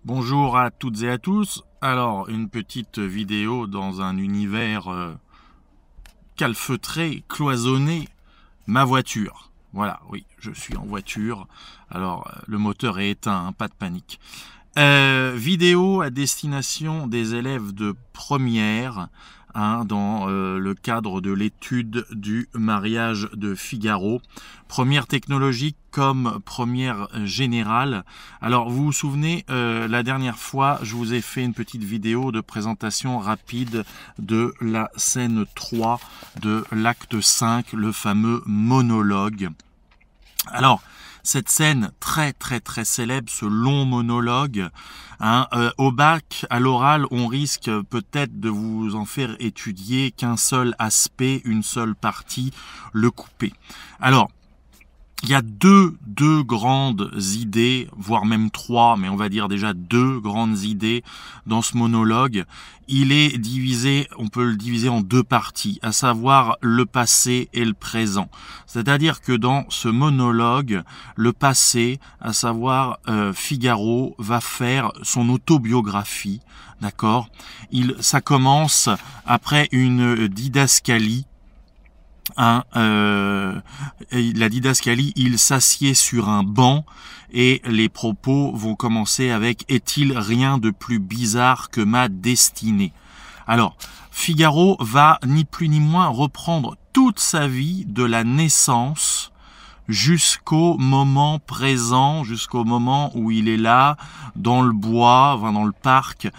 Bonjour à toutes et à tous. Alors, une petite vidéo dans un univers calfeutré, cloisonné, ma voiture. Voilà, oui, je suis en voiture. Alors, le moteur est éteint, hein, pas de panique. Vidéo à destination des élèves de première, hein, dans le cadre de l'étude du mariage de Figaro. Première technologique comme première générale. Alors vous vous souvenez, la dernière fois, je vous ai fait une petite vidéo de présentation rapide de la scène 3 de l'acte 5, le fameux monologue. Alors, cette scène très célèbre, ce long monologue, hein, au bac, à l'oral, on risque peut-être de vous en faire étudier qu'un seul aspect, une seule partie, le couper. Alors, il y a deux grandes idées, voire même trois, mais on va dire déjà deux grandes idées dans ce monologue. Il est divisé, on peut le diviser en deux parties, à savoir le passé et le présent. C'est-à-dire que dans ce monologue, le passé, à savoir Figaro, va faire son autobiographie, d'accord ? Ça commence après une didascalie. La didascalie, il s'assied sur un banc et les propos vont commencer avec « Est-il rien de plus bizarre que ma destinée ?» Alors, Figaro va ni plus ni moins reprendre toute sa vie de la naissance jusqu'au moment présent, jusqu'au moment où il est là, dans le bois, dans le parc,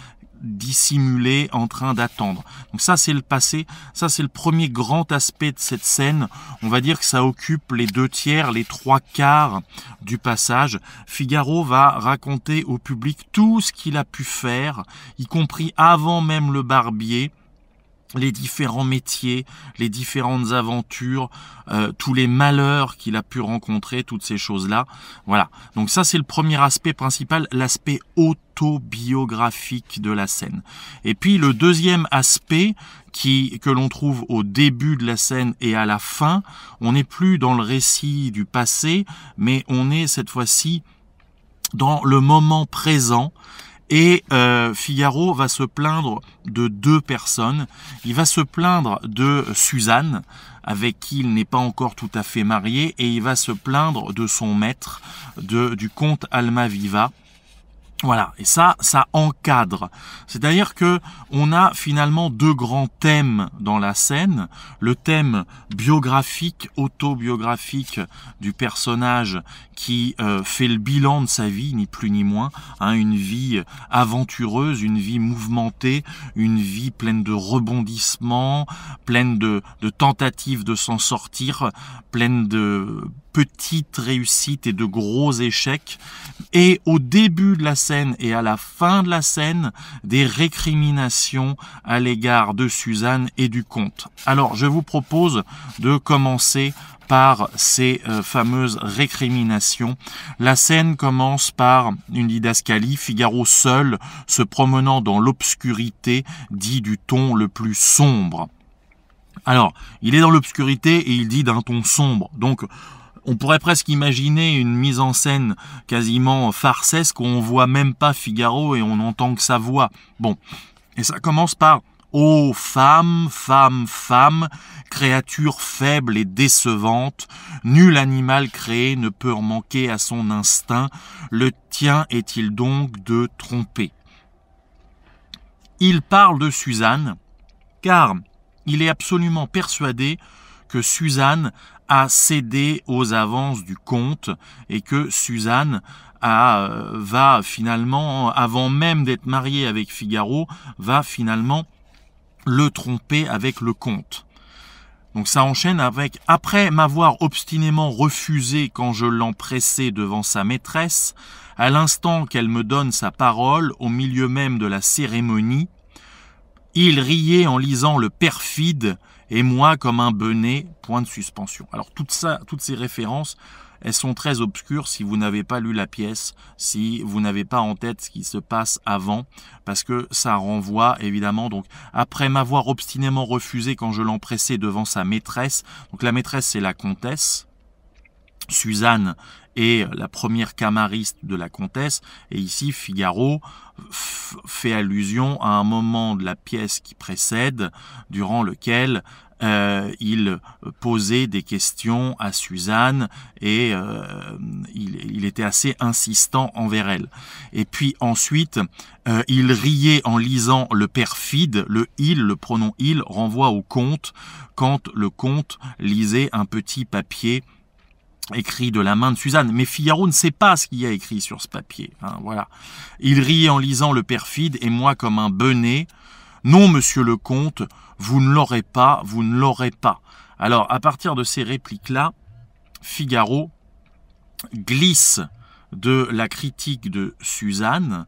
dissimulé, en train d'attendre. Donc ça, c'est le passé. Ça, c'est le premier grand aspect de cette scène. On va dire que ça occupe les 2/3, les 3/4 du passage. Figaro va raconter au public tout ce qu'il a pu faire, y compris avant même le barbier, les différents métiers, les différentes aventures, tous les malheurs qu'il a pu rencontrer, toutes ces choses-là. Voilà. Donc ça, c'est le premier aspect principal, l'aspect autobiographique de la scène. Et puis le deuxième aspect que l'on trouve au début de la scène et à la fin, on n'est plus dans le récit du passé, mais on est cette fois-ci dans le moment présent. Et Figaro va se plaindre de deux personnes. Il va se plaindre de Suzanne, avec qui il n'est pas encore tout à fait marié, et il va se plaindre de son maître, du comte Almaviva. Voilà, et ça encadre. C'est-à-dire que on a finalement deux grands thèmes dans la scène. Le thème biographique, autobiographique du personnage qui fait le bilan de sa vie, ni plus ni moins, hein, une vie aventureuse, une vie mouvementée, une vie pleine de rebondissements, pleine de tentatives de s'en sortir, pleine de petites réussites et de gros échecs, et au début de la scène et à la fin de la scène, des récriminations à l'égard de Suzanne et du comte. Alors, je vous propose de commencer par ces fameuses récriminations. La scène commence par une didascalie, Figaro seul, se promenant dans l'obscurité, dit du ton le plus sombre. Alors, il est dans l'obscurité et il dit d'un ton sombre, donc on pourrait presque imaginer une mise en scène quasiment farcesque où on voit même pas Figaro et on n'entend que sa voix. Bon, et ça commence par « Ô femme, femme, femme, créature faible et décevante, nul animal créé ne peut en manquer à son instinct, le tien est-il donc de tromper ?» Il parle de Suzanne, car il est absolument persuadé que Suzanne a cédé aux avances du comte et que Suzanne va finalement, avant même d'être mariée avec Figaro, va finalement le tromper avec le comte. Donc ça enchaîne avec « Après m'avoir obstinément refusé quand je l'empressais devant sa maîtresse, à l'instant qu'elle me donne sa parole, au milieu même de la cérémonie, il riait en lisant le perfide et moi comme un benet, point de suspension. » Alors toutes ces références, elles sont très obscures si vous n'avez pas lu la pièce, si vous n'avez pas en tête ce qui se passe avant, parce que ça renvoie évidemment, donc après m'avoir obstinément refusé quand je l'empressais devant sa maîtresse, donc la maîtresse c'est la comtesse, Suzanne est la première camariste de la comtesse, et ici Figaro fait allusion à un moment de la pièce qui précède, durant lequel il posait des questions à Suzanne et il était assez insistant envers elle. Et puis ensuite, il riait en lisant le perfide, le pronom il renvoie au comte, quand le comte lisait un petit papier écrit de la main de Suzanne. Mais Figaro ne sait pas ce qu'il y a écrit sur ce papier. Hein, voilà. Il riait en lisant le perfide, et moi comme un benêt. Non, monsieur le comte, vous ne l'aurez pas, vous ne l'aurez pas. Alors, à partir de ces répliques-là, Figaro glisse de la critique de Suzanne,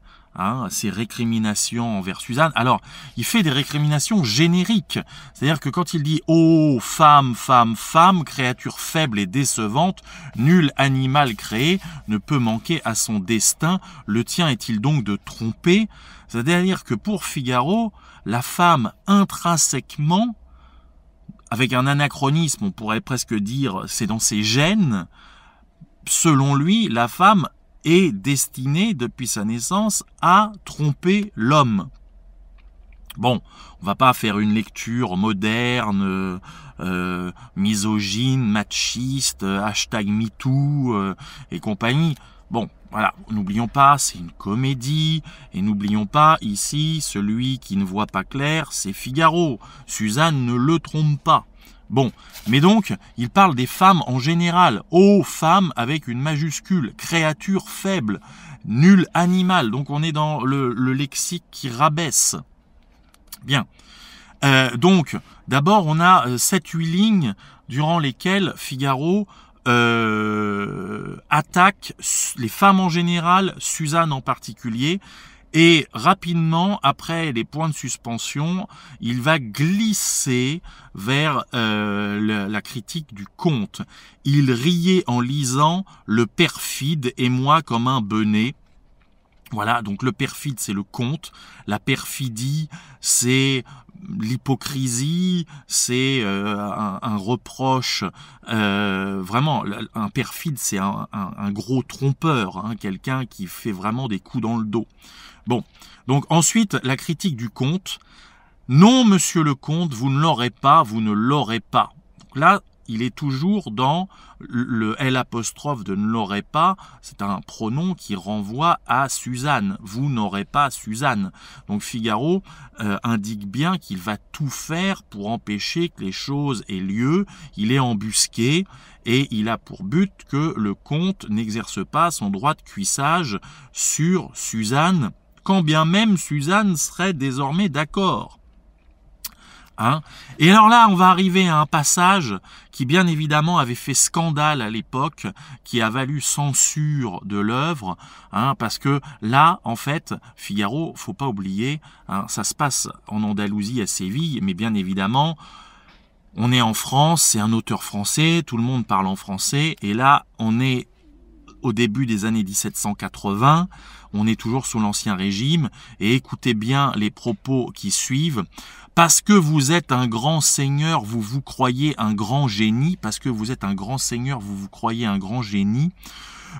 ses récriminations envers Suzanne. Alors, il fait des récriminations génériques. C'est-à-dire que quand il dit « Oh, femme, femme, femme, créature faible et décevante, nul animal créé ne peut manquer à son destin, le tien est-il donc de tromper ?» C'est-à-dire que pour Figaro, la femme intrinsèquement, avec un anachronisme, on pourrait presque dire c'est dans ses gènes, selon lui, la femme est destinée depuis sa naissance à tromper l'homme. Bon, on va pas faire une lecture moderne, misogyne, machiste, #MeToo et compagnie. Bon, voilà, n'oublions pas, c'est une comédie, et n'oublions pas, ici, celui qui ne voit pas clair, c'est Figaro. Suzanne ne le trompe pas. Bon, mais donc, il parle des femmes en général. Oh, femme avec une majuscule, créature faible, nul animal. Donc on est dans le lexique qui rabaisse. Bien. Donc, d'abord, on a 7-8 lignes durant lesquelles Figaro attaque les femmes en général, Suzanne en particulier, et rapidement, après les points de suspension, il va glisser vers la critique du comte. Il riait en lisant le perfide et moi comme un benêt. Voilà, donc le perfide, c'est le comte. La perfidie, c'est l'hypocrisie, c'est un reproche. Vraiment, un perfide, c'est un gros trompeur, hein, quelqu'un qui fait vraiment des coups dans le dos. Bon, donc ensuite, la critique du comte. Non, monsieur le comte, vous ne l'aurez pas, vous ne l'aurez pas. Donc là, il est toujours dans le L' de ne l'aurez pas. C'est un pronom qui renvoie à Suzanne. Vous n'aurez pas Suzanne. Donc Figaro indique bien qu'il va tout faire pour empêcher que les choses aient lieu. Il est embusqué et il a pour but que le comte n'exerce pas son droit de cuissage sur Suzanne, quand bien même Suzanne serait désormais d'accord. Hein. Et alors là, on va arriver à un passage qui bien évidemment avait fait scandale à l'époque, qui a valu censure de l'œuvre, hein, parce que là, en fait, Figaro, faut pas oublier, hein, ça se passe en Andalousie, à Séville, mais bien évidemment, on est en France, c'est un auteur français, tout le monde parle en français, et là, on est au début des années 1780, on est toujours sous l'Ancien Régime, et écoutez bien les propos qui suivent. Parce que vous êtes un grand seigneur, vous vous croyez un grand génie. Parce que vous êtes un grand seigneur, vous vous croyez un grand génie.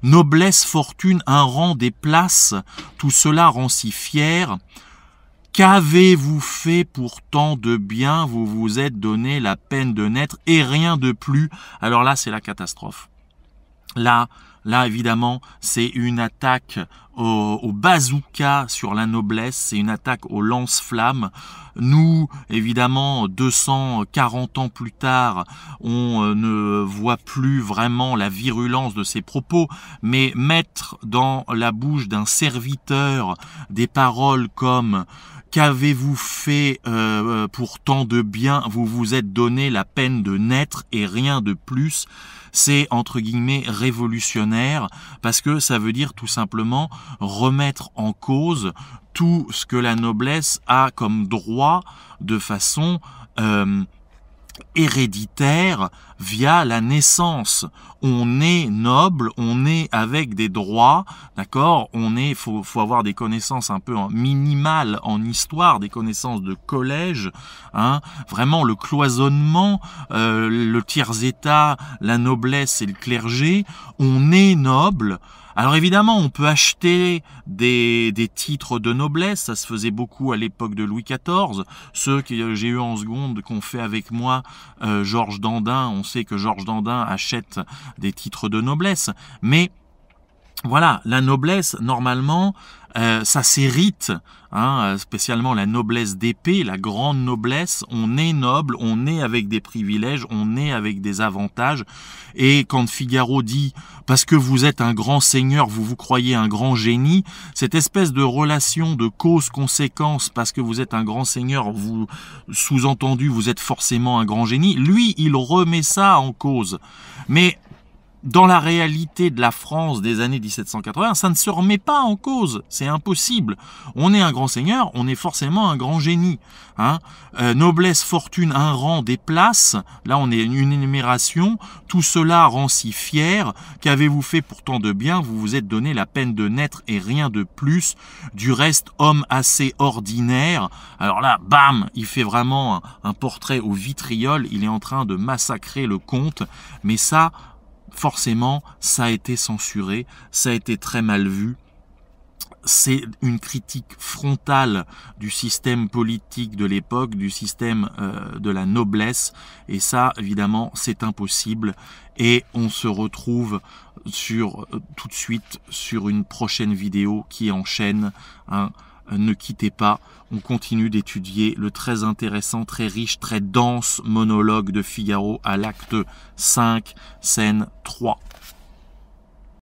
Noblesse, fortune, un rang, des places, tout cela rend si fier. Qu'avez-vous fait pour tant de bien? Vous vous êtes donné la peine de naître et rien de plus. Alors là, c'est la catastrophe. Là, évidemment, c'est une attaque au bazooka sur la noblesse, c'est une attaque au lance-flamme. Nous, évidemment, 240 ans plus tard, on ne voit plus vraiment la virulence de ces propos, mais mettre dans la bouche d'un serviteur des paroles comme « Qu'avez-vous fait pour tant de bien? Vous vous êtes donné la peine de naître et rien de plus », c'est entre guillemets révolutionnaire, parce que ça veut dire tout simplement remettre en cause tout ce que la noblesse a comme droit de façon héréditaire via la naissance. On est noble, on est avec des droits, d'accord? Faut avoir des connaissances un peu minimales en histoire, des connaissances de collège, hein? Vraiment le cloisonnement, le tiers-état, la noblesse et le clergé. On est noble. Alors évidemment, on peut acheter des titres de noblesse, ça se faisait beaucoup à l'époque de Louis XIV. Ceux que j'ai eu en seconde, qu'on fait avec moi, Georges Dandin, on sait que Georges Dandin achète des titres de noblesse. Mais voilà, la noblesse, normalement, ça s'hérite, hein, spécialement la noblesse d'épée, la grande noblesse. On est noble, on est avec des privilèges, on est avec des avantages. Et quand Figaro dit « parce que vous êtes un grand seigneur, vous vous croyez un grand génie », cette espèce de relation de cause-conséquence, parce que vous êtes un grand seigneur, vous sous-entendu, vous êtes forcément un grand génie, lui, il remet ça en cause. Mais dans la réalité de la France des années 1780, ça ne se remet pas en cause, c'est impossible. On est un grand seigneur, on est forcément un grand génie. Hein. Noblesse, fortune, un rang, des places, là on est une énumération, tout cela rend si fier, qu'avez-vous fait pourtant de bien, vous vous êtes donné la peine de naître et rien de plus, du reste homme assez ordinaire. Alors là, bam, il fait vraiment un portrait au vitriol, il est en train de massacrer le comte, mais ça, forcément, ça a été censuré, ça a été très mal vu. C'est une critique frontale du système politique de l'époque, du système de la noblesse. Et ça, évidemment, c'est impossible. Et on se retrouve tout de suite sur une prochaine vidéo qui enchaîne. Hein. Ne quittez pas, on continue d'étudier le très intéressant, très riche, très dense monologue de Figaro à l'acte 5, scène 3.